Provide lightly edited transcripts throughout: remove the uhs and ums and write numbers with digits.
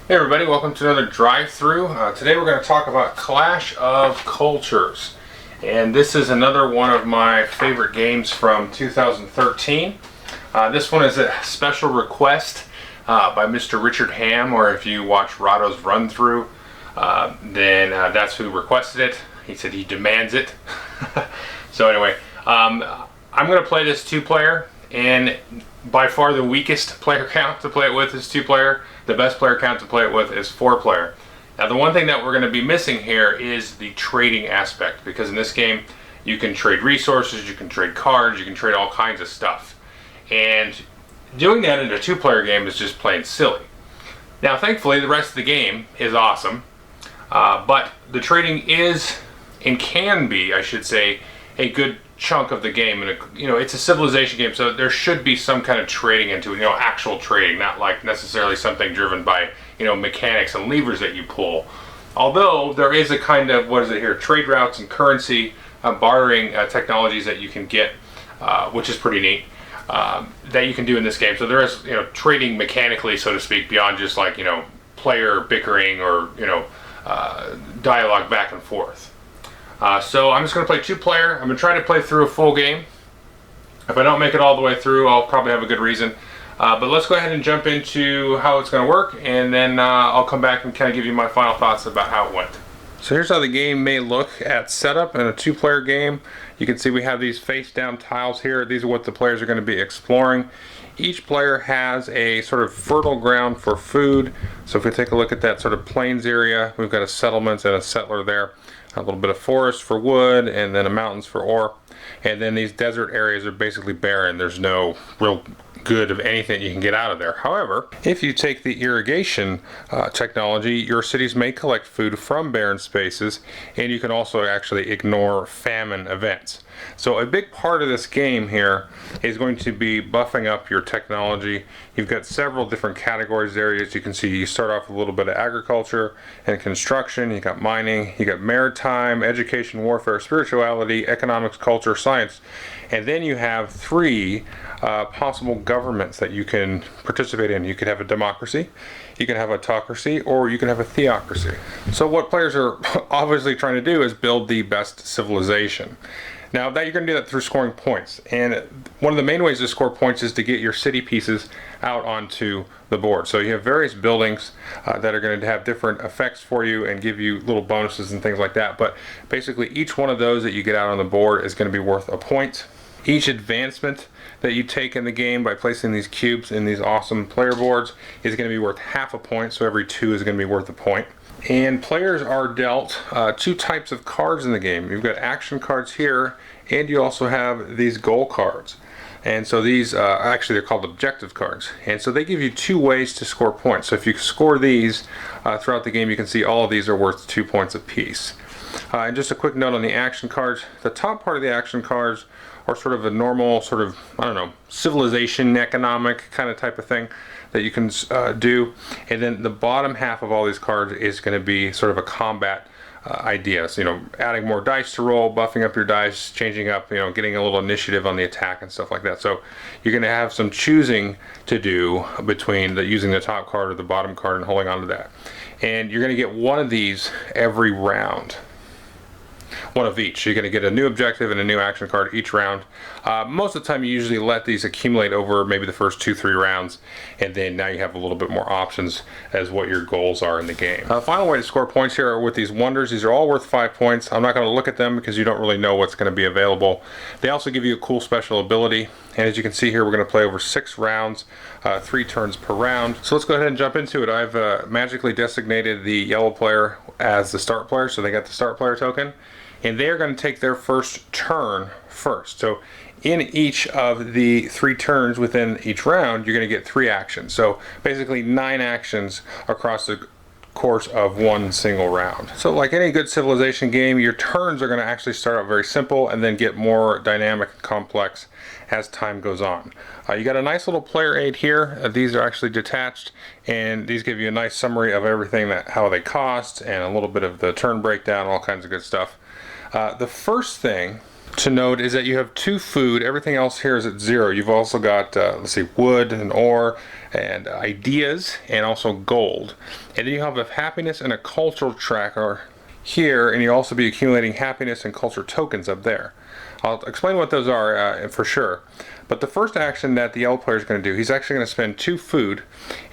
Hey everybody, welcome to another drive-through. Today we're going to talk about Clash of Cultures. And this is another one of my favorite games from 2013. This one is a special request by Mr. Richard Ham, or if you watch Rahdo's run-through, then that's who requested it. He said he demands it. So anyway, I'm going to play this two-player, and by far the weakest player count to play it with is two-player. The best player count to play it with is four-player. Now the one thing that we're going to be missing here is the trading aspect, because in this game you can trade resources, you can trade cards, you can trade all kinds of stuff. And doing that in a two-player game is just plain silly. Now thankfully the rest of the game is awesome, but the trading is, and can be, I should say, a good chunk of the game. And it's a civilization game, so there should be some kind of trading into it, actual trading, not like necessarily something driven by mechanics and levers that you pull. Although there is a kind of, what is it here, trade routes and currency bartering technologies that you can get, which is pretty neat, that you can do in this game. So there is trading mechanically, so to speak, beyond just like player bickering or dialogue back and forth. So I'm just going to play two-player. I'm going to try to play through a full game. If I don't make it all the way through, I'll probably have a good reason. But let's go ahead and jump into how it's going to work, and then I'll come back and kind of give you my final thoughts about how it went. So here's how the game may look at setup in a two-player game. You can see we have these face-down tiles here. These are what the players are going to be exploring. Each player has a sort of fertile ground for food. So if we take a look at that sort of plains area, we've got a settlement and a settler there. A little bit of forest for wood, and then a mountains for ore. And then these desert areas are basically barren. There's no real good of anything you can get out of there. However, if you take the irrigation technology, your cities may collect food from barren spaces, and you can also actually ignore famine events. So a big part of this game here is going to be buffing up your technology. You've got several different categories there. As you can see, you start off with a little bit of agriculture and construction, you got mining, you got maritime, education, warfare, spirituality, economics, culture, science, and then you have three possible governments that you can participate in. You could have a democracy, you can have a autocracy, or you can have a theocracy. So what players are obviously trying to do is build the best civilization. Now that you're going to do that through scoring points, and one of the main ways to score points is to get your city pieces out onto the board. So you have various buildings that are going to have different effects for you and give you little bonuses and things like that, but basically each one of those that you get out on the board is going to be worth a point. Each advancement that you take in the game by placing these cubes in these awesome player boards is going to be worth half a point, so every two is going to be worth a point. And players are dealt two types of cards in the game. You've got action cards here, and you also have these goal cards. And so these, actually they're called objective cards. And so they give you two ways to score points. So if you score these throughout the game, you can see all of these are worth 2 points apiece. And just a quick note on the action cards. The top part of the action cards are sort of a normal sort of, civilization, economic kind of type of thing that you can do. And then the bottom half of all these cards is going to be sort of a combat idea. So, adding more dice to roll, buffing up your dice, changing up, getting a little initiative on the attack and stuff like that. So you're going to have some choosing to do between using the top card or the bottom card and holding on to that. And you're going to get one of these every round. One of each. You're going to get a new objective and a new action card each round. Most of the time you usually let these accumulate over maybe the first 2-3 rounds, and then now you have a little bit more options as what your goals are in the game. The final way to score points here are with these wonders. These are all worth 5 points. I'm not going to look at them because you don't really know what's going to be available. They also give you a cool special ability, and as you can see here, we're going to play over 6 rounds, 3 turns per round. So let's go ahead and jump into it. I've magically designated the yellow player as the start player, so they got the start player token. And they're going to take their first turn first. So in each of the 3 turns within each round, you're going to get 3 actions. So basically 9 actions across the course of one single round. So like any good civilization game, your turns are going to actually start out very simple and then get more dynamic and complex as time goes on. You got a nice little player aid here. These are actually detached, and these give you a nice summary of everything, how they cost, and a little bit of the turn breakdown, all kinds of good stuff. The first thing to note is that you have 2 food. Everything else here is at 0. You've also got, let's see, wood and ore and ideas and also gold. And then you have a happiness and a cultural tracker here, and you'll also be accumulating happiness and culture tokens up there. I'll explain what those are for sure. But the first action that the yellow player is going to do, he's actually going to spend 2 food,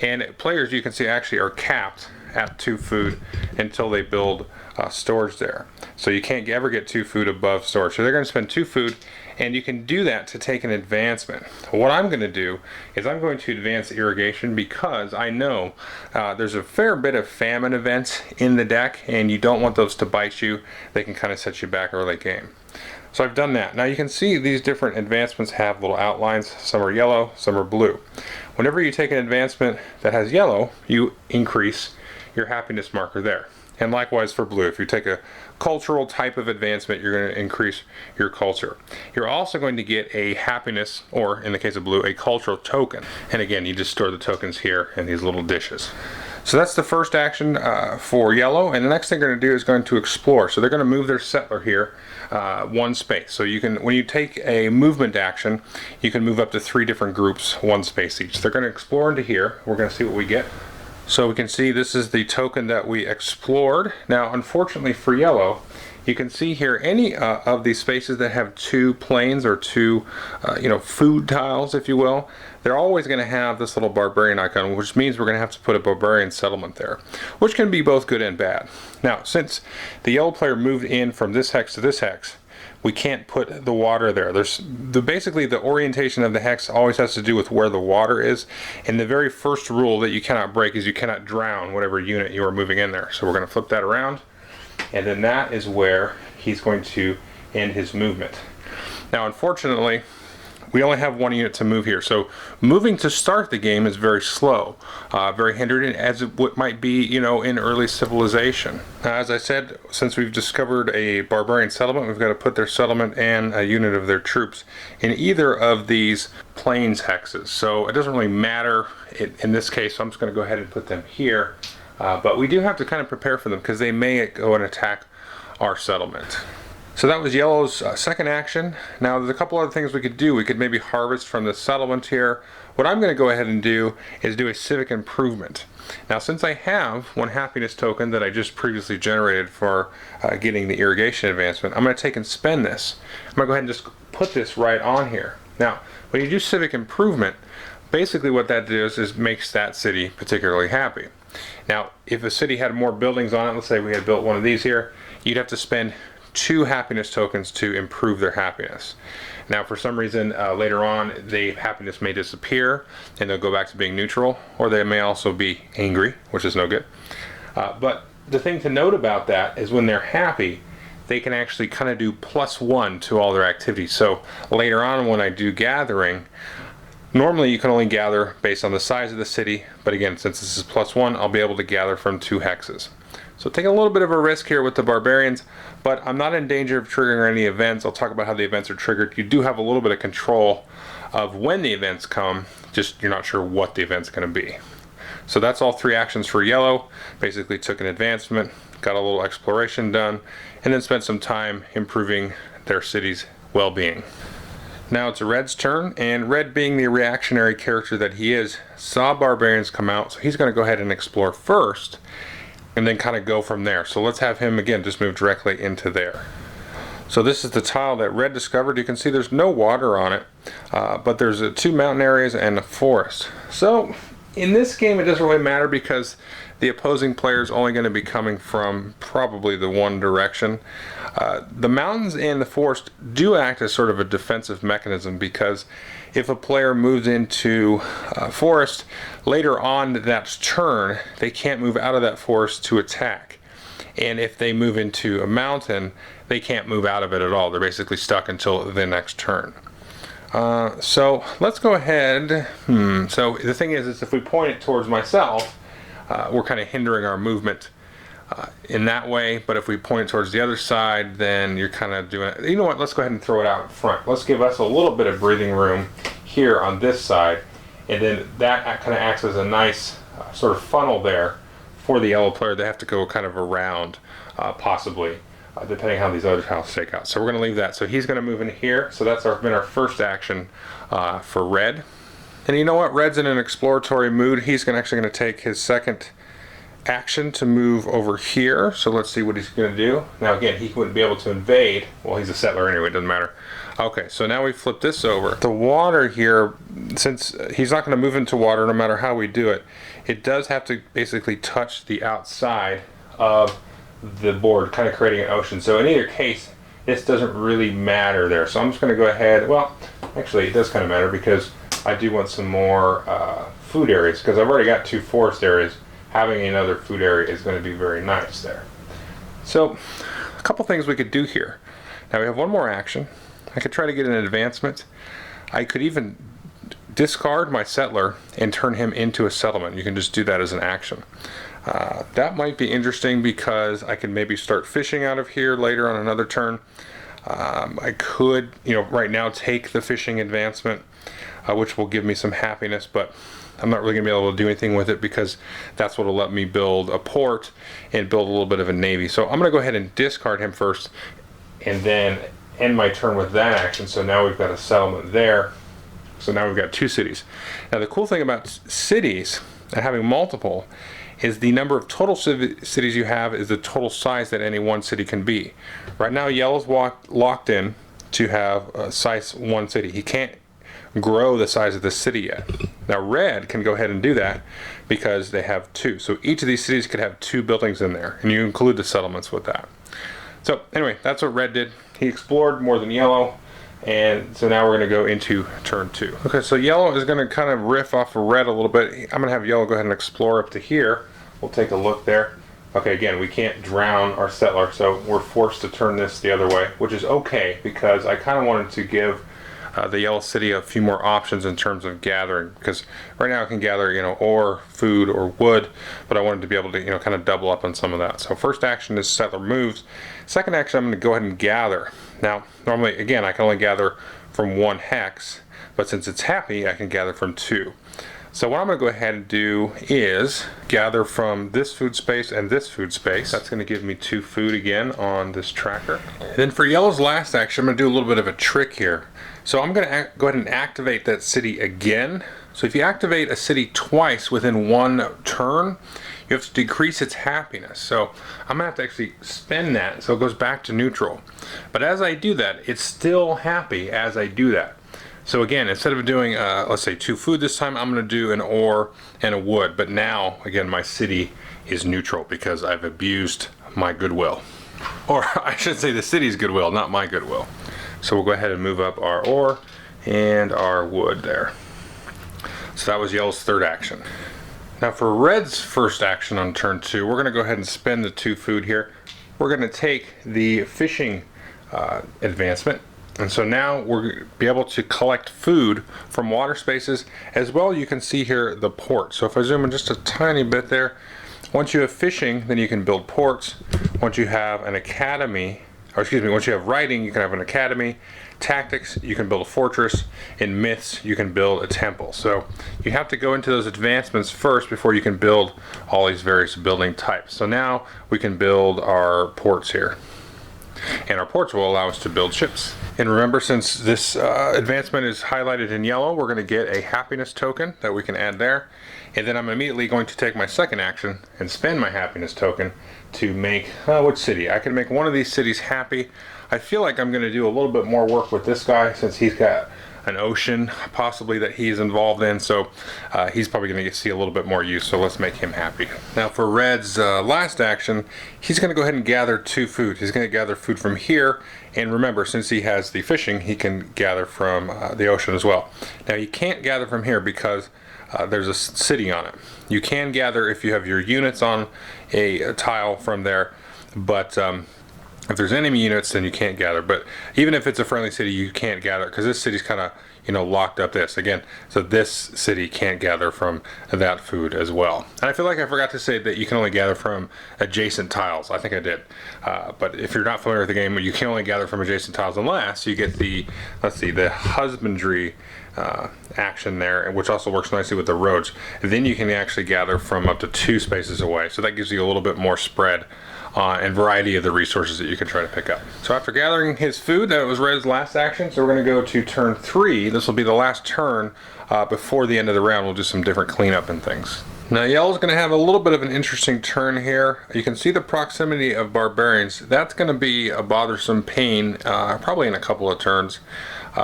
and players, you can see, actually are capped at 2 food until they build storage there. So you can't ever get 2 food above storage. So they're going to spend 2 food, and you can do that to take an advancement. What I'm going to do is I'm going to advance irrigation because I know there's a fair bit of famine events in the deck, and you don't want those to bite you. They can kind of set you back early game. So I've done that. Now you can see these different advancements have little outlines. Some are yellow, some are blue. Whenever you take an advancement that has yellow, you increase your happiness marker there. And likewise for blue, if you take a cultural type of advancement, you're going to increase your culture. You're also going to get a happiness, or in the case of blue, a cultural token. And again, you just store the tokens here in these little dishes. So that's the first action for yellow, and the next thing they're going to do is going to explore. So they're going to move their settler here 1 space. So you can, when you take a movement action, you can move up to 3 different groups, 1 space each. They're going to explore into here. We're going to see what we get. So we can see this is the token that we explored. Now unfortunately for yellow, you can see here any of these spaces that have 2 planes or 2 food tiles, if you will, they're always going to have this little barbarian icon, which means we're going to have to put a barbarian settlement there, which can be both good and bad. Now since the yellow player moved in from this hex to this hex, we can't put the water there. Basically the orientation of the hex always has to do with where the water is, and the very first rule that you cannot break is you cannot drown whatever unit you are moving in there. So we're going to flip that around, and then that is where he's going to end his movement. Now unfortunately we only have 1 unit to move here, so moving to start the game is very slow, very hindered, as it might be, in early civilization. As I said, since we've discovered a barbarian settlement, we've got to put their settlement and a unit of their troops in either of these plains hexes. So it doesn't really matter in this case, so I'm just going to go ahead and put them here. But we do have to kind of prepare for them because they may go and attack our settlement. So that was yellow's second action. Now there's a couple other things we could do. We could maybe harvest from the settlement here. What I'm going to go ahead and do is do a Civic Improvement. Now since I have 1 happiness token that I just previously generated for getting the irrigation advancement, I'm going to take and spend this. I'm going to go ahead and just put this right on here. Now when you do Civic Improvement, basically what that does is makes that city particularly happy. Now if a city had more buildings on it, let's say we had built one of these here, you'd have to spend 2 happiness tokens to improve their happiness. Now for some reason later on the happiness may disappear and they'll go back to being neutral, or they may also be angry, which is no good. But the thing to note about that is when they're happy, they can actually kind of do +1 to all their activities. So later on when I do gathering, normally you can only gather based on the size of the city, but again, since this is +1, I'll be able to gather from 2 hexes. So taking a little bit of a risk here with the barbarians, but I'm not in danger of triggering any events. I'll talk about how the events are triggered. You do have a little bit of control of when the events come, just you're not sure what the event's going to be. So that's all 3 actions for yellow. Basically took an advancement, got a little exploration done, and then spent some time improving their city's well-being. Now it's red's turn, and red, being the reactionary character that he is, saw barbarians come out, so he's going to go ahead and explore first and then kind of go from there. So let's have him again just move directly into there. So this is the tile that red discovered. You can see there's no water on it, but there's 2 mountain areas and a forest. So in this game it doesn't really matter because the opposing player is only going to be coming from probably the one direction. The mountains and the forest do act as sort of a defensive mechanism, because if a player moves into a forest later on that turn, they can't move out of that forest to attack. And if they move into a mountain, they can't move out of it at all. They're basically stuck until the next turn. So let's go ahead. So the thing is if we point it towards myself, we're kind of hindering our movement in that way. But if we point it towards the other side, then you're kind of doing it. You know what? Let's go ahead and throw it out in front. Let's give us a little bit of breathing room here on this side, and then that kind of acts as a nice sort of funnel there for the yellow player. They have to go kind of around, possibly, depending how these other tiles shake out. So we're going to leave that. So he's going to move in here. So that's been our first action for red. And you know what? Red's in an exploratory mood. He's actually going to take his second action to move over here. So let's see what he's going to do. Now again, he wouldn't be able to invade. Well, he's a settler anyway, it doesn't matter. Okay, so now we flip this over. The water here, since he's not going to move into water no matter how we do it, it does have to basically touch the outside of the board, kind of creating an ocean. So in either case, this doesn't really matter there. So I'm just going to go ahead, well, actually it does kind of matter because I do want some more food areas, because I've already got 2 forest areas. Having another food area is going to be very nice there. So a couple things we could do here. Now we have one more action. I could try to get an advancement. I could even discard my settler and turn him into a settlement. You can just do that as an action. That might be interesting because I can maybe start fishing out of here later on another turn. I could, right now take the fishing advancement, which will give me some happiness, but I'm not really going to be able to do anything with it because that's what will let me build a port and build a little bit of a navy. So I'm going to go ahead and discard him first and then end my turn with that action. So now we've got a settlement there. So now we've got 2 cities. Now the cool thing about cities and having multiple is the number of total cities you have is the total size that any one city can be. Right now yellow's locked in to have a size 1 city. He can't grow the size of the city yet. Now red can go ahead and do that because they have 2. So each of these cities could have 2 buildings in there, and you include the settlements with that. So anyway, that's what red did. He explored more than yellow, and so now we're going to go into turn 2. Okay, so yellow is going to kind of riff off of red a little bit. I'm going to have yellow go ahead and explore up to here. We'll take a look there. Okay, again, we can't drown our settler, so we're forced to turn this the other way, which is okay because I kind of wanted to give the yellow city a few more options in terms of gathering, because right now I can gather ore, food, or wood, but I wanted to be able to kind of double up on some of that. So first action is settler moves. Second action, I'm going to go ahead and gather. Now normally again I can only gather from 1 hex, but since it's happy I can gather from 2. So what I'm going to go ahead and do is gather from this food space and this food space. That's going to give me 2 food again on this tracker. Then for yellow's last action, I'm going to do a little bit of a trick here. So I'm going to go ahead and activate that city again. So if you activate a city twice within 1 turn, you have to decrease its happiness. So I'm going to have to actually spend that so it goes back to neutral. But as I do that, it's still happy as I do that. So again, instead of doing, let's say 2 food this time, I'm going to do an ore and a wood. But now, again, my city is neutral because I've abused my goodwill. Or I should say the city's goodwill, not my goodwill. So we'll go ahead and move up our ore and our wood there. So that was yellow's third action. Now for red's first action on turn 2, we're going to go ahead and spend the 2 food here. We're going to take the fishing advancement. And so now we're going to be able to collect food from water spaces as well. You can see here the port. So if I zoom in just a tiny bit there, once you have fishing, then you can build ports. Once you have an academy, or excuse me, once you have writing, you can have an academy. Tactics, you can build a fortress. In myths, you can build a temple. So you have to go into those advancements first before you can build all these various building types. So now we can build our ports here. And our ports will allow us to build ships. And remember, since this advancement is highlighted in yellow, we're going to get a happiness token that we can add there. And then I'm immediately going to take my second action and spend my happiness token to make, which city? I can make one of these cities happy. I feel like I'm going to do a little bit more work with this guy since he's got an ocean possibly that he's involved in, so he's probably going to see a little bit more use, so let's make him happy. Now for red's last action, he's going to go ahead and gather 2 food. He's going to gather food from here, and remember, since he has the fishing, he can gather from the ocean as well. Now you can't gather from here because there's a city on it. You can gather if you have your units on a tile from there, but if there's enemy units, then you can't gather. But even if it's a friendly city, you can't gather because this city's kind of, locked up this again, so this city can't gather from that food as well. And I feel like I forgot to say that you can only gather from adjacent tiles. I think I did, but if you're not familiar with the game, you can only gather from adjacent tiles unless you get the, let's see, the husbandry action there, which also works nicely with the roads. And then you can actually gather from up to 2 spaces away, so that gives you a little bit more spread and variety of the resources that you can try to pick up. So after gathering his food, that was Red's last action, so we're going to go to turn 3. This will be the last turn before the end of the round. We'll do some different cleanup and things. Now Yellow's going to have a little bit of an interesting turn here. You can see the proximity of barbarians. That's going to be a bothersome pain, probably in a couple of turns.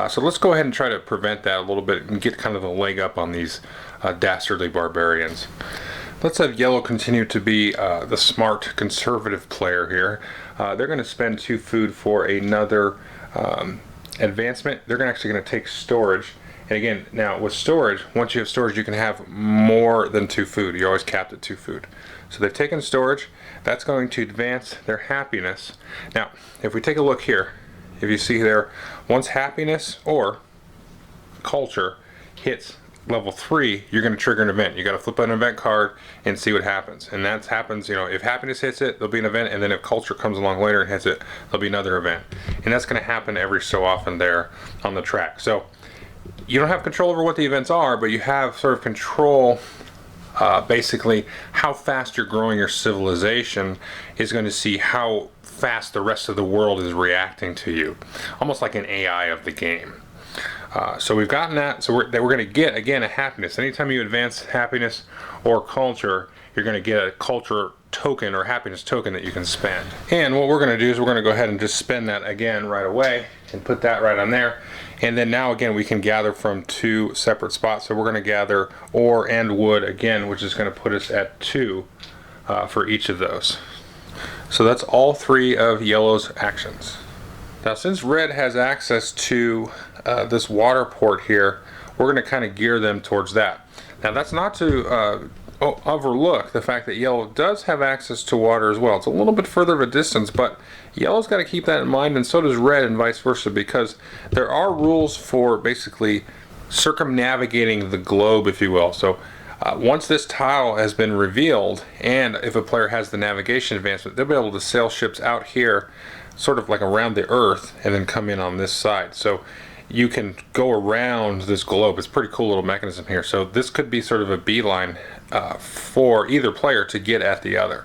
So let's go ahead and try to prevent that a little bit and get kind of the leg up on these dastardly barbarians. Let's have Yellow continue to be the smart conservative player here. They're going to spend 2 food for another advancement. They're actually going to take storage. And again, now with storage, once you have storage, you can have more than 2 food. You're always capped at 2 food. So they've taken storage. That's going to advance their happiness. Now, if we take a look here, if you see there, once happiness or culture hits level 3, you're going to trigger an event. You got to flip an event card and see what happens. And that happens, if happiness hits it, there'll be an event, and then if culture comes along later and hits it, there'll be another event. And that's going to happen every so often there on the track. So you don't have control over what the events are, but you have sort of control. Basically, how fast you're growing your civilization is going to see how fast the rest of the world is reacting to you, almost like an AI of the game. So we've gotten that, so we're going to get, again, a happiness. Anytime you advance happiness or culture, you're going to get a culture token or happiness token that you can spend. And what we're going to do is we're going to go ahead and just spend that again right away and put that right on there. And then now again we can gather from 2 separate spots. So we're going to gather ore and wood again, which is going to put us at 2 for each of those. So that's all 3 of Yellow's actions. Now since Red has access to this water port here, we're going to kind of gear them towards that. Now that's not to overlook the fact that Yellow does have access to water as well. It's a little bit further of a distance, but Yellow's got to keep that in mind, and so does Red, and vice versa, because there are rules for basically circumnavigating the globe, if you will. So once this tile has been revealed, and if a player has the navigation advancement, they'll be able to sail ships out here sort of like around the Earth and then come in on this side. So you can go around this globe. It's a pretty cool little mechanism here. So this could be sort of a beeline for either player to get at the other.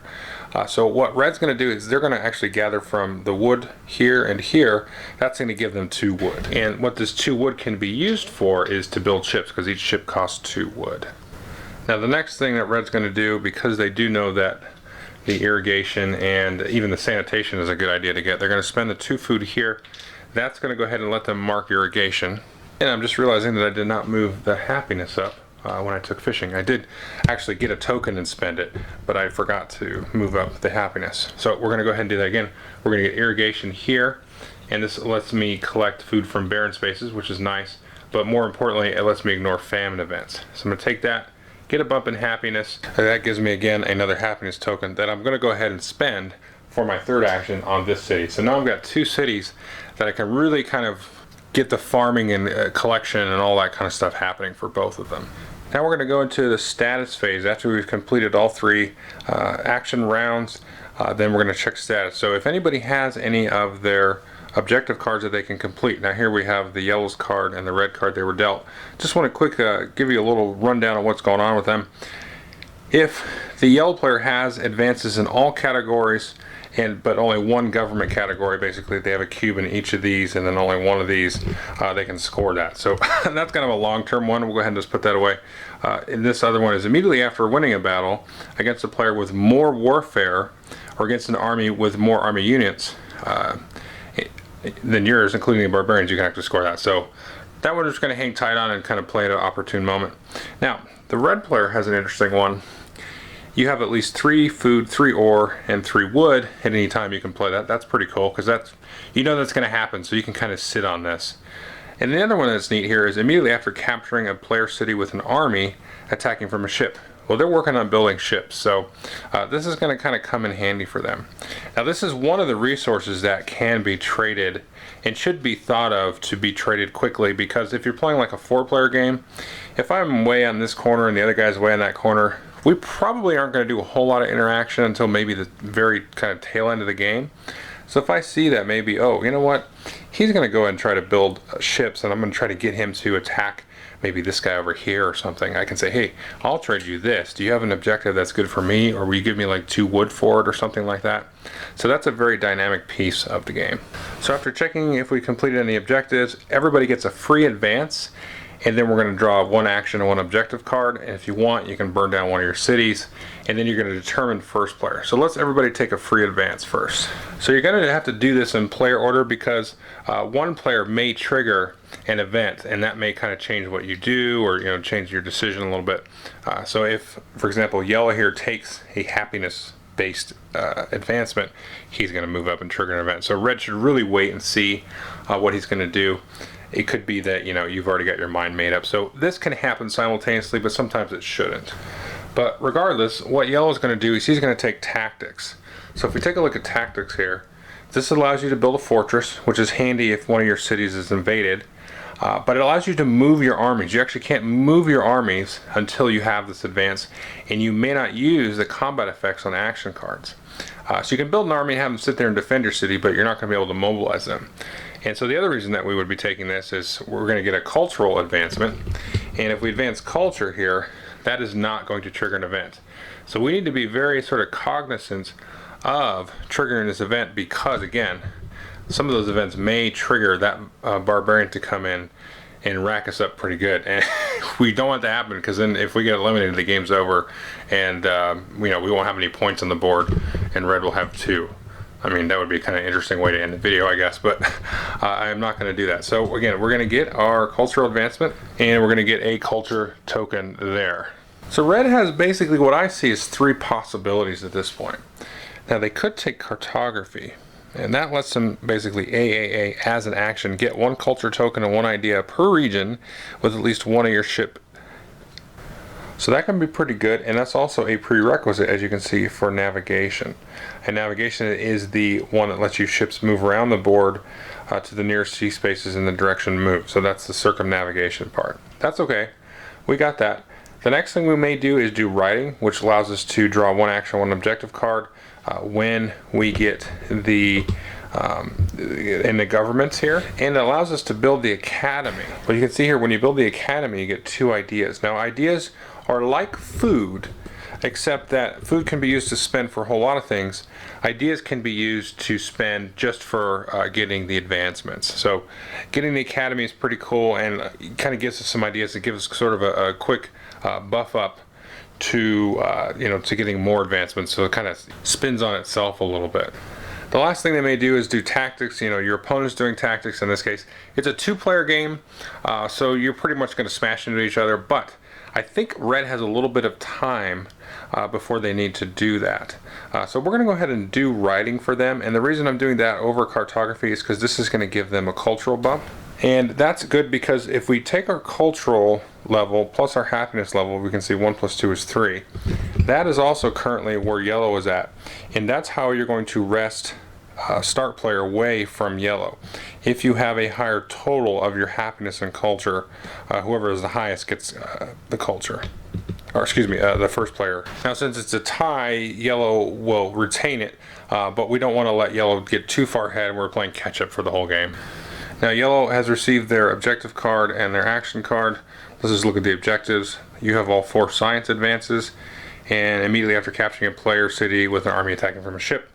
So what Red's going to do is they're going to actually gather from the wood here and here. That's going to give them 2 wood. And what this 2 wood can be used for is to build ships, because each ship costs 2 wood. Now the next thing that Red's going to do, because they do know that the irrigation and even the sanitation is a good idea to get, they're going to spend the 2 food here. That's going to go ahead and let them mark irrigation. And I'm just realizing that I did not move the happiness up when I took fishing. I did actually get a token and spend it, but I forgot to move up the happiness. So we're going to go ahead and do that again. We're going to get irrigation here, and this lets me collect food from barren spaces, which is nice, but more importantly, it lets me ignore famine events. So I'm going to take that, get a bump in happiness, and that gives me again another happiness token that I'm going to go ahead and spend for my 3rd action on this city. So now I've got 2 cities that I can really kind of get the farming and collection and all that kind of stuff happening for both of them. Now we're going to go into the status phase after we've completed all 3 action rounds. Then we're going to check status. So if anybody has any of their objective cards that they can complete. Now here we have the Yellow's card and the red card they were dealt. Just want to quick give you a little rundown of what's going on with them. If the Yellow player has advances in all categories, but only 1 government category, basically they have a cube in each of these, and then only 1 of these, they can score that. So that's kind of a long-term one. We'll go ahead and just put that away. And this other one is immediately after winning a battle against a player with more warfare, or against an army with more army units than yours, including the barbarians, you can actually score that. So that one we're just going to hang tight on and kind of play at an opportune moment. Now the red player has an interesting one. You have at least 3 food, 3 ore, and 3 wood at any time you can play that. That's pretty cool, because that's, you know, that's going to happen, so you can kind of sit on this. And the other one that's neat here is immediately after capturing a player city with an army attacking from a ship. Well, they're working on building ships, so this is going to kind of come in handy for them. Now, this is one of the resources that can be traded and should be thought of to be traded quickly, because if you're playing like a 4-player game, if I'm way on this corner and the other guy's way on that corner, we probably aren't going to do a whole lot of interaction until maybe the very kind of tail end of the game. So if I see that maybe, oh, you know what, he's going to go ahead and try to build ships, and I'm going to try to get him to attack maybe this guy over here or something, I can say, hey, I'll trade you this. Do you have an objective that's good for me, or will you give me like 2 wood for it or something like that? So that's a very dynamic piece of the game. So after checking if we completed any objectives, everybody gets a free advance, and then we're going to draw 1 action and 1 objective card, and if you want, you can burn down one of your cities, and then you're going to determine first player. So let's everybody take a free advance first. So you're going to have to do this in player order, because one player may trigger an event, and that may kind of change what you do, or change your decision a little bit. So if, for example, yellow here takes a happiness based advancement, he's going to move up and trigger an event. So red should really wait and see what he's going to do. It could be that you've already got your mind made up. So this can happen simultaneously, but sometimes it shouldn't. But regardless, what yellow is going to do is he's going to take tactics. So if we take a look at tactics here, this allows you to build a fortress, which is handy if one of your cities is invaded. But it allows you to move your armies. You actually can't move your armies until you have this advance, and you may not use the combat effects on action cards. So you can build an army and have them sit there and defend your city, but you're not going to be able to mobilize them. And so the other reason that we would be taking this is we're going to get a cultural advancement, and if we advance culture here, that is not going to trigger an event. So we need to be very sort of cognizant of triggering this event, because again, some of those events may trigger that barbarian to come in and rack us up pretty good, and we don't want that to happen, because then if we get eliminated, the game's over, and we won't have any points on the board, and red will have 2. I mean, that would be kind of interesting way to end the video, I guess, but I'm not going to do that. So again, we're going to get our cultural advancement, and we're going to get a culture token there. So red has basically what I see as 3 possibilities at this point. Now they could take cartography, and that lets them basically AAA as an action, get 1 culture token and 1 idea per region with at least 1 of your ship. So that can be pretty good, and that's also a prerequisite, as you can see, for navigation. And navigation is the one that lets you ships move around the board to the nearest sea spaces in the direction moved. So that's the circumnavigation part. That's okay. We got that. The next thing we may do is do writing, which allows us to draw 1 action, 1 objective card when we get the in the governments here, and it allows us to build the academy. But you can see here, when you build the academy, you get 2 ideas. Now ideas are like food, except that food can be used to spend for a whole lot of things. Ideas can be used to spend just for getting the advancements. So getting the academy is pretty cool, and it kind of gives us some ideas. It gives us sort of a quick buff up to to getting more advancements. So it kind of spins on itself a little bit. The last thing they may do is do tactics. Your opponent's doing tactics. In this case, it's a 2-player game, so you're pretty much going to smash into each other, but I think red has a little bit of time before they need to do that. So we're going to go ahead and do writing for them, and the reason I'm doing that over cartography is because this is going to give them a cultural bump. And that's good, because if we take our cultural level plus our happiness level, we can see 1 + 2 is 3. That is also currently where yellow is at, and that's how you're going to wrest start player away from yellow. If you have a higher total of your happiness and culture, whoever is the highest gets the culture, or excuse me, the first player. Now since it's a tie, yellow will retain it, but we don't want to let yellow get too far ahead, and we're playing catch up for the whole game. Now yellow has received their objective card and their action card. Let's just look at the objectives. You have all 4 science advances, and immediately after capturing a player city with an army attacking from a ship.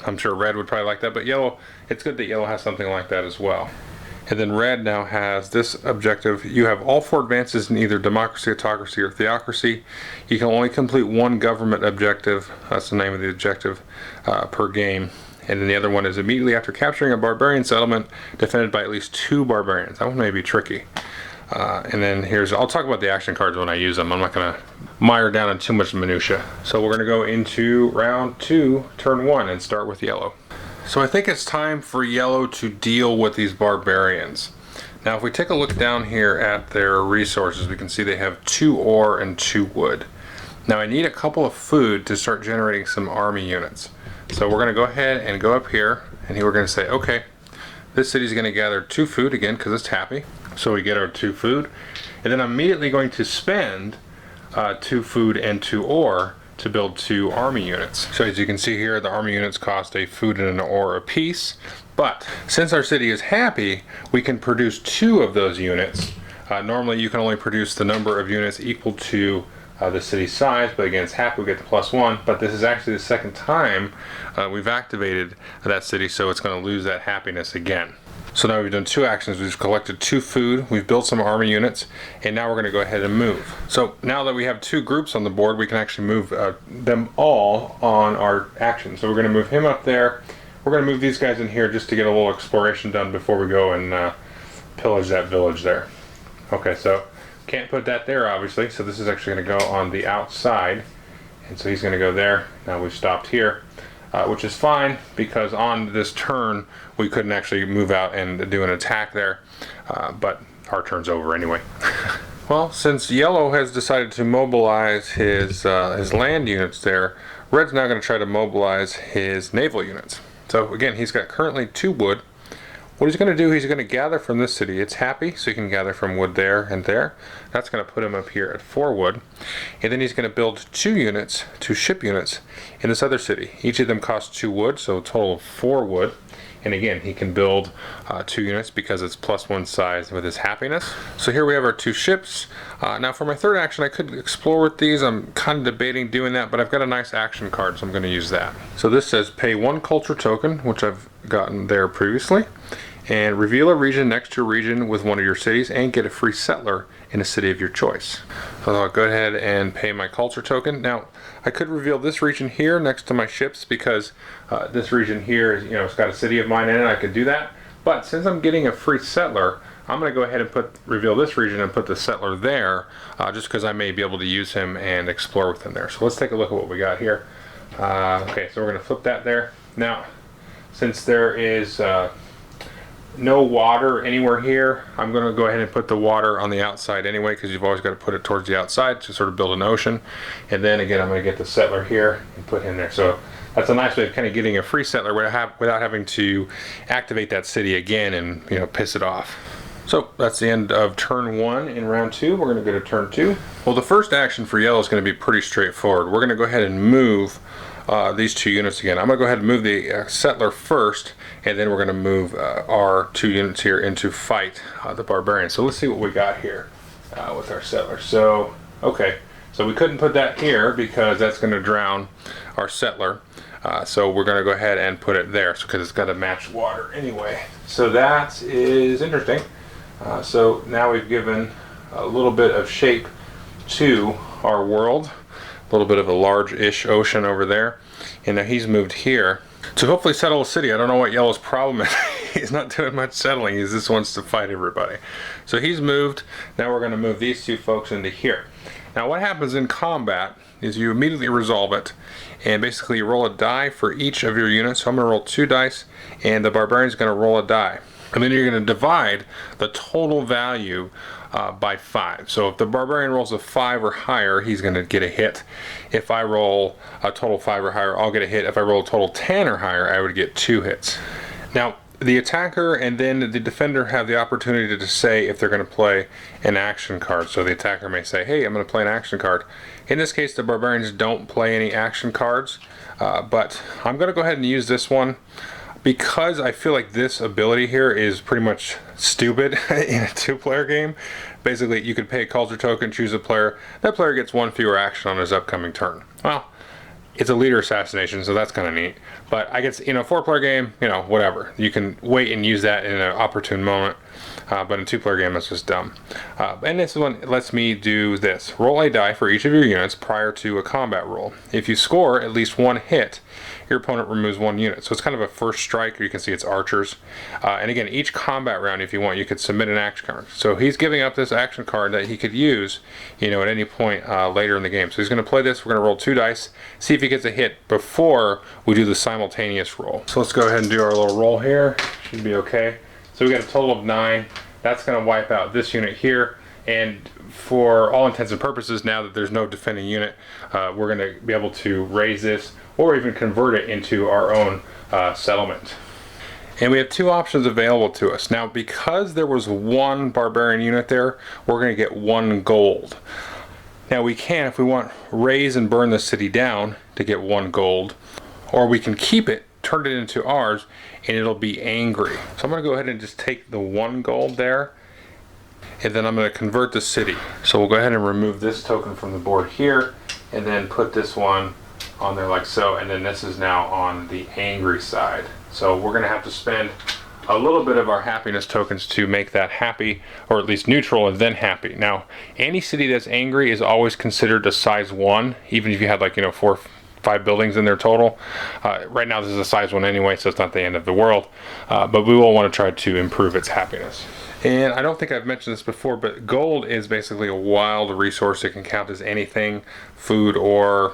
I'm sure red would probably like that, but yellow, it's good that yellow has something like that as well. And then red now has this objective. You have all 4 advances in either democracy, autocracy, or theocracy. You can only complete 1 government objective, that's the name of the objective, per game. And then the other one is immediately after capturing a barbarian settlement defended by at least 2 barbarians. That one may be tricky. And then I'll talk about the action cards when I use them. I'm not going to mire down in too much minutia. So we're going to go into round 2, turn 1, and start with yellow. So I think it's time for yellow to deal with these barbarians. Now if we take a look down here at their resources, we can see they have 2 ore and 2 wood. Now I need a couple of food to start generating some army units. So we're going to go ahead and go up here, and we're going to say, okay, this city's going to gather 2 food again because it's happy. So we get our 2 food, and then I'm immediately going to spend 2 food and 2 ore to build 2 army units. So as you can see here, the army units cost a food and an ore apiece. But since our city is happy, we can produce 2 of those units. Normally you can only produce the number of units equal to the city's size, but again, it's happy, we get the +1. But this is actually the second time we've activated that city, so it's going to lose that happiness again. So now we've done 2 actions. We've collected 2 food, we've built some army units, and now we're going to go ahead and move. So now that we have 2 groups on the board, we can actually move them all on our action. So we're going to move him up there. We're going to move these guys in here just to get a little exploration done before we go and pillage that village there. Okay, so can't put that there obviously, so this is actually going to go on the outside, and so he's going to go there. Now we've stopped here. Which is fine because on this turn we couldn't actually move out and do an attack there, but our turn's over anyway. Well, since yellow has decided to mobilize his land units there, red's now going to try to mobilize his naval units. So again, he's got currently 2 wood. What he's going to do, he's going to gather from this city. It's happy, so he can gather from wood there and there. That's going to put him up here at 4 wood. And then he's going to build 2 units, 2 ship units, in this other city. Each of them costs 2 wood, so a total of 4 wood. And again, he can build 2 units because it's +1 size with his happiness. So here we have our 2 ships. Now for my third action, I could explore with these. I'm kind of debating doing that, but I've got a nice action card, so I'm going to use that. So this says pay 1 culture token, which I've gotten there previously, and reveal a region next to your region with one of your cities and get a free settler in a city of your choice. So I'll go ahead and pay my culture token. Now I could reveal this region here next to my ships because this region here is, it's got a city of mine in it. I could do that, but since I'm getting a free settler, I'm going to go ahead and reveal this region and put the settler there, just because I may be able to use him and explore with him there. So let's take a look at what we got here. Okay, so we're going to flip that there. Now, since there is no water anywhere here, I'm going to go ahead and put the water on the outside anyway, because you've always got to put it towards the outside to sort of build an ocean. And then again, I'm going to get the settler here and put him there. So that's a nice way of kind of getting a free settler without having to activate that city again and piss it off. So that's the end of turn 1 in round 2. We're going to go to turn 2. Well, the first action for yellow is going to be pretty straightforward. We're going to go ahead and move these 2 units again. I'm going to go ahead and move the settler first, and then we're going to move our 2 units here into fight the barbarian. So let's see what we got here with our settler. So, okay, so we couldn't put that here because that's going to drown our settler. So we're going to go ahead and put it there because it's got to match water anyway. So that is interesting. So now we've given a little bit of shape to our world. A little bit of a large-ish ocean over there, and now he's moved here to hopefully settle a city. I don't know what yellow's problem is. He's not doing much settling. He just wants to fight everybody. So he's moved. Now we're going to move these 2 folks into here. Now what happens in combat is you immediately resolve it, and basically you roll a die for each of your units. So I'm going to roll 2 dice, and the barbarian's going to roll a die. And then you're going to divide the total value by 5. So if the barbarian rolls a 5 or higher, he's going to get a hit. If I roll a total 5 or higher, I'll get a hit. If I roll a total 10 or higher, I would get 2 hits. Now, the attacker and then the defender have the opportunity to say if they're going to play an action card. So the attacker may say, hey, I'm going to play an action card. In this case, the barbarians don't play any action cards, but I'm going to go ahead and use this one because I feel like this ability here is pretty much stupid in a 2-player game. Basically, you could pay a culture token, choose a player. That player gets 1 fewer action on his upcoming turn. Well, it's a leader assassination, so that's kind of neat. But I guess, in a 4-player game, whatever. You can wait and use that in an opportune moment. But in a 2-player game, that's just dumb. And this one lets me do this. Roll a die for each of your units prior to a combat roll. If you score at least 1 hit, your opponent removes 1 unit. So it's kind of a first strike, or you can see it's archers. And again, each combat round, if you want, you could submit an action card. So he's giving up this action card that he could use, at any point later in the game. So he's going to play this. We're going to roll 2 dice, see if he gets a hit before we do the simultaneous roll. So let's go ahead and do our little roll here. Should be okay. So we got a total of 9. That's going to wipe out this unit here. And for all intents and purposes, now that there's no defending unit, we're going to be able to raise this or even convert it into our own settlement. And we have two options available to us. Now, because there was one barbarian unit there, we're going to get 1 gold. Now we can, if we want, raise and burn the city down to get 1 gold, or we can keep it, turn it into ours, and it'll be angry. So I'm going to go ahead and just take the 1 gold there, and then I'm going to convert the city. So we'll go ahead and remove this token from the board here, and then put this one on there like so, and then this is now on the angry side. So we're going to have to spend a little bit of our happiness tokens to make that happy, or at least neutral and then happy. Now, any city that's angry is always considered a size 1, even if you had, like, 4 or 5 buildings in their total. Right now this is a size 1 anyway, so it's not the end of the world, but we will want to try to improve its happiness. And I don't think I've mentioned this before, but gold is basically a wild resource. It can count as anything, food, or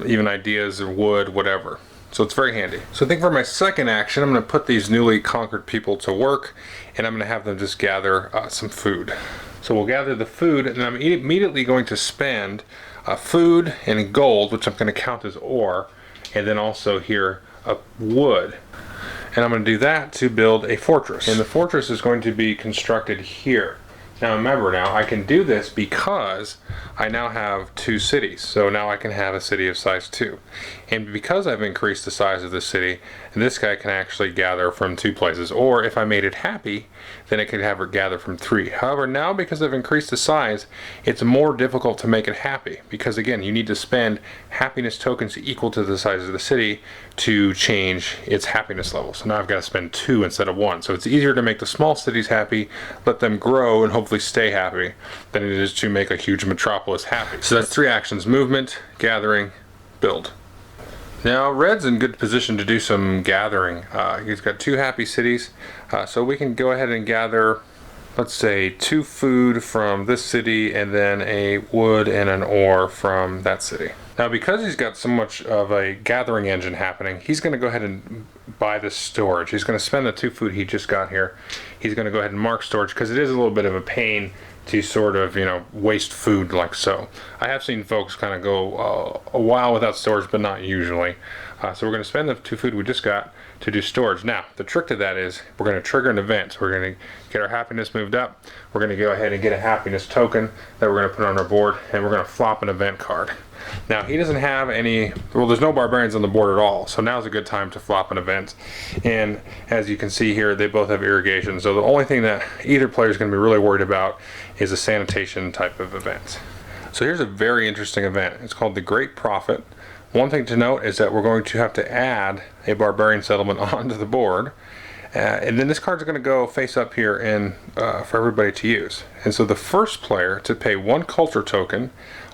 even ideas, or wood, whatever. So it's very handy. So I think for my second action, I'm going to put these newly conquered people to work, and I'm going to have them just gather some food. So we'll gather the food, and I'm immediately going to spend food and gold, which I'm going to count as ore, and then also here wood. And I'm going to do that to build a fortress. And the fortress is going to be constructed here. Now remember, now I can do this because I now have 2 cities. So now I can have a city of size 2. And because I've increased the size of the city, this guy can actually gather from 2 places. Or if I made it happy, then it could have it gather from 3. However, now because I've increased the size, it's more difficult to make it happy. Because again, you need to spend happiness tokens equal to the size of the city to change its happiness level. So now I've got to spend 2 instead of 1. So it's easier to make the small cities happy, let them grow and hopefully stay happy, than it is to make a huge metropolis happy. So that's 3 actions: movement, gathering, build. Now Red's in good position to do some gathering. He's got 2 happy cities, so we can go ahead and gather, let's say, 2 food from this city and then a wood and an ore from that city. Now because he's got so much of a gathering engine happening, he's going to go ahead and buy this storage. He's going to spend the 2 food he just got here. He's going to go ahead and mark storage because it is a little bit of a pain to sort of, waste food like so. I have seen folks kind of go a while without storage, but not usually. So we're going to spend the 2 food we just got to do storage. Now, the trick to that is we're going to trigger an event. So we're going to get our happiness moved up. We're going to go ahead and get a happiness token that we're going to put on our board, and we're going to flop an event card. Now, he doesn't have any, well, there's no barbarians on the board at all, so now's a good time to flop an event. And as you can see here, they both have irrigation, so the only thing that either player is going to be really worried about is a sanitation type of event. So here's a very interesting event. It's called the Great Prophet. One thing to note is that we're going to have to add a barbarian settlement onto the board. And then this card's going to go face up here and for everybody to use. And so the first player to pay 1 culture token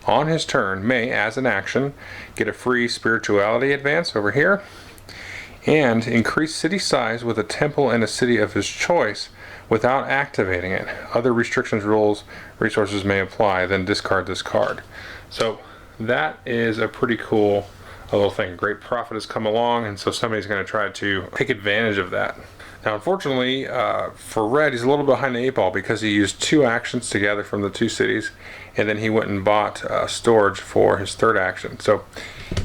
on his turn may, as an action, get a free spirituality advance over here, and increase city size with a temple and a city of his choice without activating it. Other restrictions, rules, resources may apply, then discard this card. So that is a pretty cool little thing. Great Prophet has come along, and so somebody's going to try to take advantage of that. Now, unfortunately, for Red, he's a little behind the 8 ball because he used 2 actions to gather from the 2 cities, and then he went and bought storage for his 3rd action. So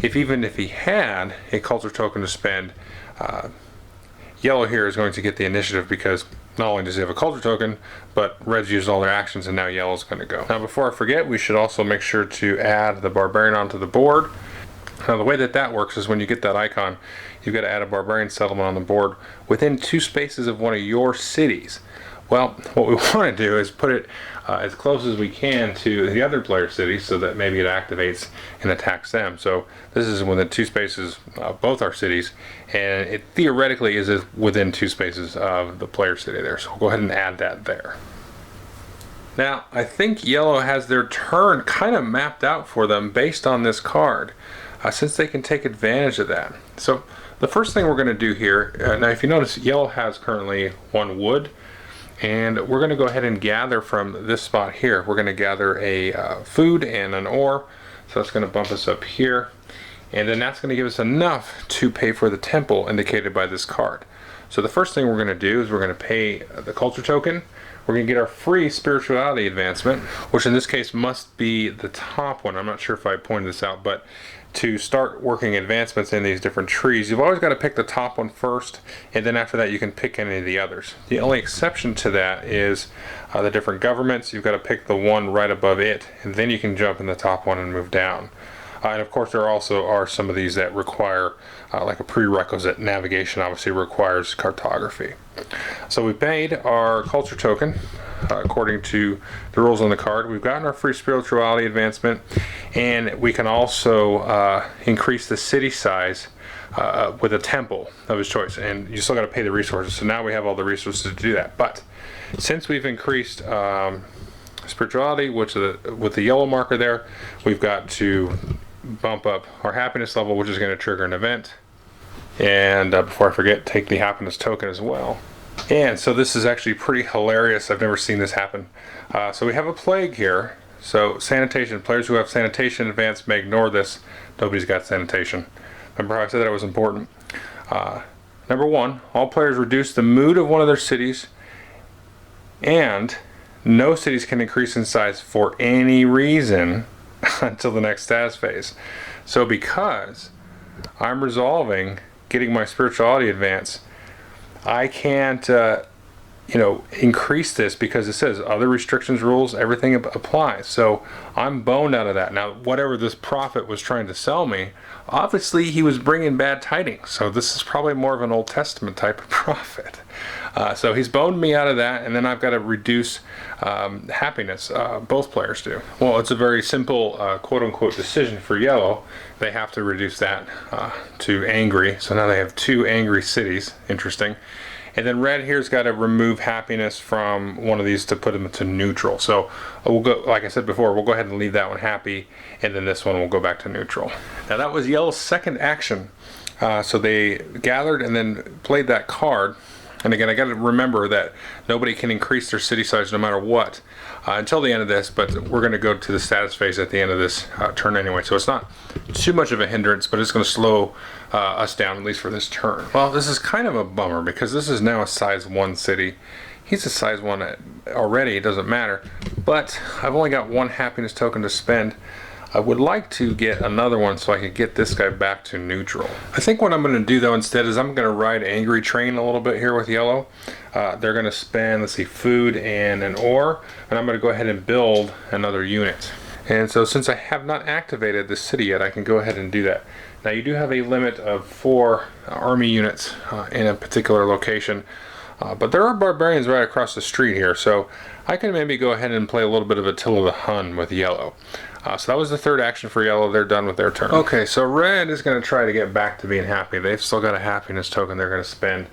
even if he had a culture token to spend, Yellow here is going to get the initiative because not only does he have a culture token, but Red's used all their actions, and now Yellow's going to go. Now, before I forget, we should also make sure to add the Barbarian onto the board. Now, the way that works is when you get that icon, you've got to add a Barbarian Settlement on the board within 2 spaces of one of your cities. Well, what we want to do is put it as close as we can to the other player's city so that maybe it activates and attacks them. So this is within 2 spaces of both our cities, and it theoretically is within 2 spaces of the player's city there. So we'll go ahead and add that there. Now, I think Yellow has their turn kind of mapped out for them based on this card, since they can take advantage of that. So the first thing we're going to do here, now if you notice, Yellow has currently 1 wood, and we're going to go ahead and gather from this spot here. We're going to gather a food and an ore, so that's going to bump us up here, and then that's going to give us enough to pay for the temple indicated by this card. So the first thing we're going to do is we're going to pay the culture token. We're going to get our free spirituality advancement, which in this case must be the top one. I'm not sure if I pointed this out, but to start working advancements in these different trees, you've always got to pick the top one first, and then after that you can pick any of the others. The only exception to that is the different governments. You've got to pick the one right above it, and then you can jump in the top one and move down. And of course there also are some of these that require like a prerequisite. Navigation obviously requires cartography. So we paid our culture token according to the rules on the card. We've gotten our free spirituality advancement, and we can also increase the city size with a temple of his choice, and you still got to pay the resources. So now we have all the resources to do that. But since we've increased spirituality, which with the yellow marker there, we've got to bump up our happiness level, which is going to trigger an event. And before I forget, take the happiness token as well. And so this is actually pretty hilarious. I've never seen this happen. So we have a plague here. So sanitation, players who have sanitation advanced may ignore this. Nobody's got sanitation. Remember how I said that it was important? Number 1, all players reduce the mood of one of their cities, and no cities can increase in size for any reason until the next status phase. So because I'm resolving getting my spirituality advance, I can't increase this because it says other restrictions, rules, everything applies. So I'm boned out of that. Now whatever this prophet was trying to sell me, obviously he was bringing bad tidings. So this is probably more of an Old Testament type of prophet. So he's boned me out of that, and then I've got to reduce happiness. Both players do. Well, it's a very simple quote-unquote decision for yellow. They have to reduce that to angry. So now they have 2 angry cities. Interesting. And then red here's got to remove happiness from one of these to put them to neutral. So we'll go, like I said before, we'll go ahead and leave that one happy, and then this one will go back to neutral. Now that was yellow's second action. So they gathered and then played that card. And again, I got to remember that nobody can increase their city size no matter what until the end of this, but we're going to go to the status phase at the end of this turn anyway. So it's not too much of a hindrance, but it's going to slow us down, at least for this turn. Well, this is kind of a bummer because this is now a size 1 city. He's a size 1 already, it doesn't matter, but I've only got 1 happiness token to spend. I would like to get another one so I can get this guy back to neutral. I think what I'm going to do though instead is I'm going to ride Angry Train a little bit here with yellow. They're going to spend, let's see, food and an ore, and I'm going to go ahead and build another unit. And so since I have not activated the city yet, I can go ahead and do that. Now you do have a limit of 4 army units in a particular location. But there are barbarians right across the street here, so I can maybe go ahead and play a little bit of Attila the Hun with yellow. So that was the third action for yellow. They're done with their turn. Okay, so red is going to try to get back to being happy. They've still got a happiness token they're going to spend.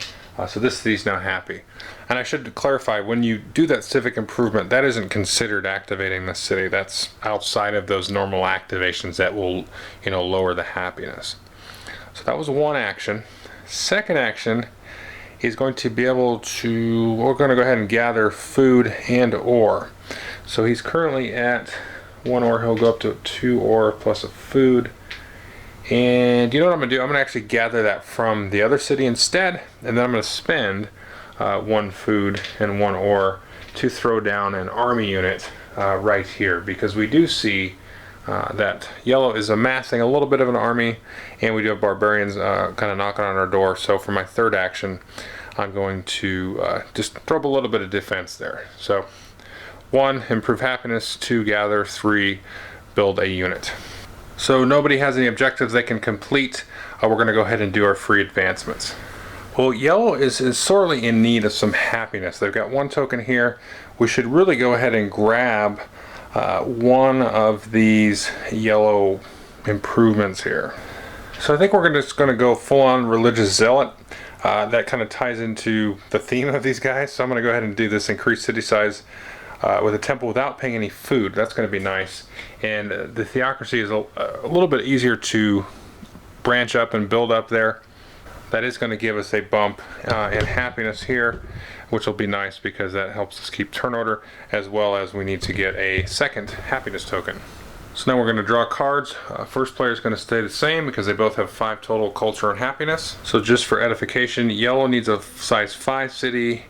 So this city's now happy. And I should clarify, when you do that civic improvement, that isn't considered activating the city. That's outside of those normal activations that will, lower the happiness. So that was one action. Second action is going to be able to, we're going to go ahead and gather food and ore. So he's currently at 1 ore. He'll go up to 2 ore plus a food. And you know what I'm going to do? I'm going to actually gather that from the other city instead, and then I'm going to spend 1 food and 1 ore to throw down an army unit right here, because we do see that yellow is amassing a little bit of an army, and we do have barbarians kind of knocking on our door. So for my third action, I'm going to just throw up a little bit of defense there. So 1, improve happiness, 2, gather, 3, build a unit. So nobody has any objectives they can complete. We're going to go ahead and do our free advancements. Well, yellow is sorely in need of some happiness. They've got 1 token here. We should really go ahead and grab one of these yellow improvements here. So I think we're just going to go full-on religious zealot. That kind of ties into the theme of these guys. So I'm going to go ahead and do this increased city size with a temple without paying any food. That's going to be nice. And the theocracy is a little bit easier to branch up and build up there. That is going to give us a bump in happiness here, which will be nice because that helps us keep turn order, as well as we need to get a second happiness token. So now we're going to draw cards. First player is going to stay the same because they both have 5 total culture and happiness. So just for edification, yellow needs a size 5 city,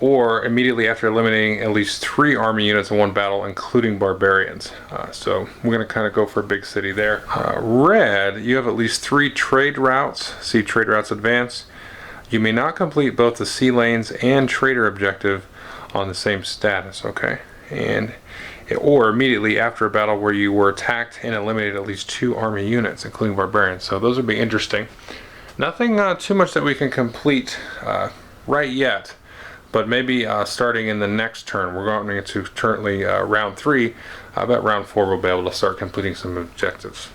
or immediately after eliminating at least 3 army units in one battle, including barbarians. So we're going to kind of go for a big city there. Red, you have at least 3 trade routes. See trade routes advance. You may not complete both the sea lanes and trader objective on the same status, okay? Or immediately after a battle where you were attacked and eliminated at least 2 army units, including barbarians. So those would be interesting. Nothing too much that we can complete right yet, but maybe starting in the next turn. We're going into currently round 3. I bet round 4 we'll be able to start completing some objectives.